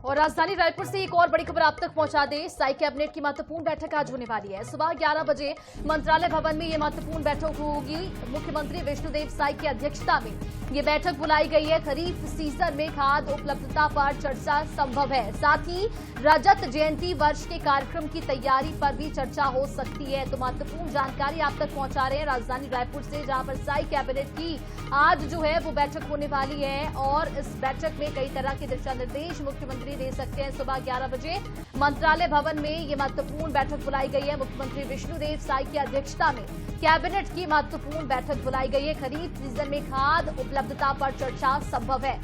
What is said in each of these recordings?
और राजधानी रायपुर से एक और बड़ी खबर आप तक पहुंचा दें। साई कैबिनेट की महत्वपूर्ण बैठक आज होने वाली है। सुबह 11 बजे मंत्रालय भवन में ये महत्वपूर्ण बैठक होगी। मुख्यमंत्री विष्णुदेव साई की अध्यक्षता में ये बैठक बुलाई गई है। खरीफ सीजन में खाद उपलब्धता पर चर्चा संभव है। साथ ही रजत जयंती वर्ष के कार्यक्रम की तैयारी पर भी चर्चा हो सकती है। तो महत्वपूर्ण जानकारी आप तक पहुंचा रहे हैं राजधानी रायपुर से, जहां पर साई कैबिनेट की आज जो है वो बैठक होने वाली है। और इस बैठक में कई तरह के दिशा निर्देश मुख्यमंत्री दे सकते हैं। सुबह 11 बजे मंत्रालय भवन में ये महत्वपूर्ण बैठक बुलाई गई है। मुख्यमंत्री विष्णुदेव साई की अध्यक्षता में कैबिनेट की महत्वपूर्ण बैठक बुलाई गई है। खरीफ सीजन में खाद उपलब्धता पर चर्चा संभव है।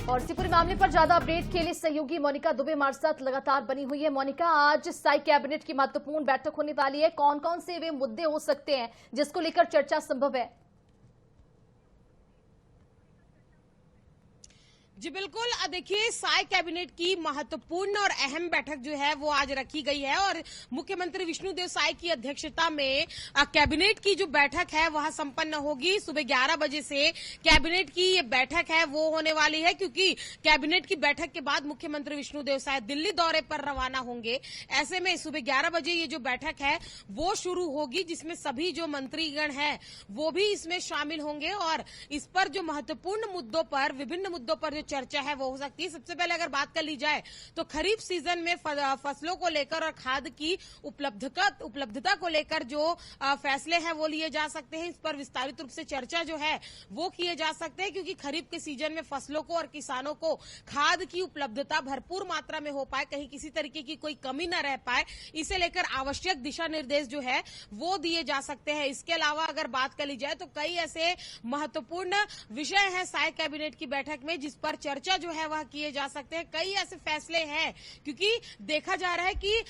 और इसी पूरे मामले पर ज्यादा अपडेट के लिए सहयोगी मोनिका दुबे हमारे साथ लगातार बनी हुई है। मोनिका, आज साई कैबिनेट की महत्वपूर्ण बैठक होने वाली है। कौन कौन से वे मुद्दे हो सकते हैं जिसको लेकर चर्चा संभव है? जी बिल्कुल, देखिए साई कैबिनेट की महत्वपूर्ण और अहम बैठक जो है वो आज रखी गई है और मुख्यमंत्री विष्णुदेव साई की अध्यक्षता में कैबिनेट की जो बैठक है वह संपन्न होगी। सुबह 11 बजे से कैबिनेट की ये बैठक है वो होने वाली है, क्योंकि कैबिनेट की बैठक के बाद मुख्यमंत्री विष्णुदेव साई दिल्ली दौरे पर रवाना होंगे। ऐसे में सुबह 11 बजे ये जो बैठक है वो शुरू होगी, जिसमें सभी जो मंत्रीगण है वो भी इसमें शामिल होंगे और इस पर जो महत्वपूर्ण मुद्दों पर, विभिन्न मुद्दों पर जो चर्चा है वो हो सकती है। सबसे पहले अगर बात कर ली जाए तो खरीफ सीजन में फसलों को लेकर और खाद की उपलब्धता को लेकर जो फैसले हैं वो लिए जा सकते हैं। इस पर विस्तारित रूप से चर्चा जो है वो किए जा सकते हैं, क्योंकि खरीफ के सीजन में फसलों को और किसानों को खाद की उपलब्धता भरपूर मात्रा में हो पाए, कहीं किसी तरीके की कोई कमी न रह पाए, इसे लेकर आवश्यक दिशा निर्देश जो है वो दिए जा सकते हैं। इसके अलावा अगर बात कर ली जाए तो कई ऐसे महत्वपूर्ण विषय हैं साई कैबिनेट की बैठक में जिस पर चर्चा जो है वह किए जा सकते हैं। कई ऐसे फैसले हैं, क्योंकि देखा जा रहा है कि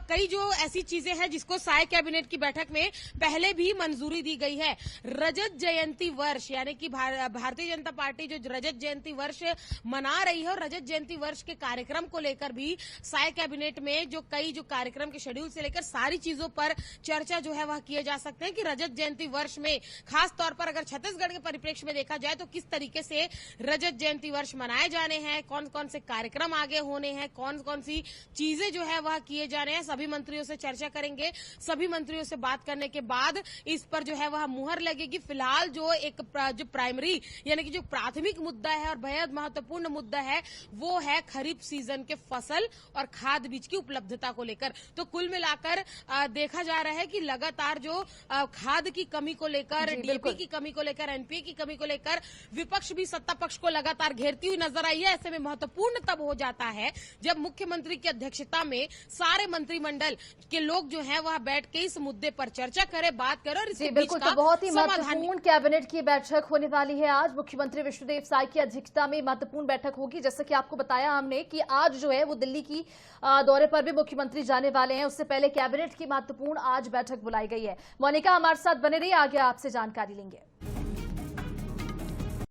कई जो ऐसी चीजें हैं जिसको साई कैबिनेट की बैठक में पहले भी मंजूरी दी गई है। रजत जयंती वर्ष, यानी कि भारतीय जनता पार्टी जो रजत जयंती वर्ष मना रही है और रजत जयंती वर्ष के कार्यक्रम को लेकर भी साई कैबिनेट में जो कार्यक्रम के शेड्यूल से लेकर सारी चीजों पर चर्चा जो है वह किए जा सकते हैं कि रजत जयंती वर्ष में खास तौर पर अगर छत्तीसगढ़ के परिप्रेक्ष्य में देखा जाए तो किस तरीके से रजत जयंती वर्ष मनाए जाने हैं, कौन कौन से कार्यक्रम आगे होने हैं, कौन कौन सी चीजें जो है वह किए जाने हैं। सभी मंत्रियों से चर्चा करेंगे। सभी मंत्रियों से बात करने के बाद इस पर जो है वह मुहर लगेगी। फिलहाल जो प्राइमरी यानी कि जो प्राथमिक मुद्दा है और बेहद महत्वपूर्ण मुद्दा है वो है खरीफ सीजन के फसल और खाद बीज की उपलब्धता को लेकर। तो कुल मिलाकर देखा जा रहा है कि लगातार जो खाद की कमी को लेकर, डीएपी की कमी को लेकर, एनपीए की कमी को लेकर विपक्ष भी सत्ता पक्ष को लगातार घेरती हुई नजर आई है। ऐसे में महत्वपूर्ण तब हो जाता है जब मुख्यमंत्री की अध्यक्षता में सारे मंत्रिमंडल के लोग जो हैं वह बैठ के इस मुद्दे पर चर्चा करें, बात करें और इसके बिल्कुल। तो बहुत ही महत्वपूर्ण कैबिनेट की बैठक होने वाली है आज। मुख्यमंत्री विष्णुदेव साई की अध्यक्षता में महत्वपूर्ण बैठक होगी। जैसा कि आपको बताया हमने कि आज जो है वो दिल्ली की दौरे पर भी मुख्यमंत्री जाने वाले हैं। उससे पहले कैबिनेट की महत्वपूर्ण आज बैठक बुलाई गई है। मोनिका हमारे साथ बने रही, आगे आपसे जानकारी लेंगे।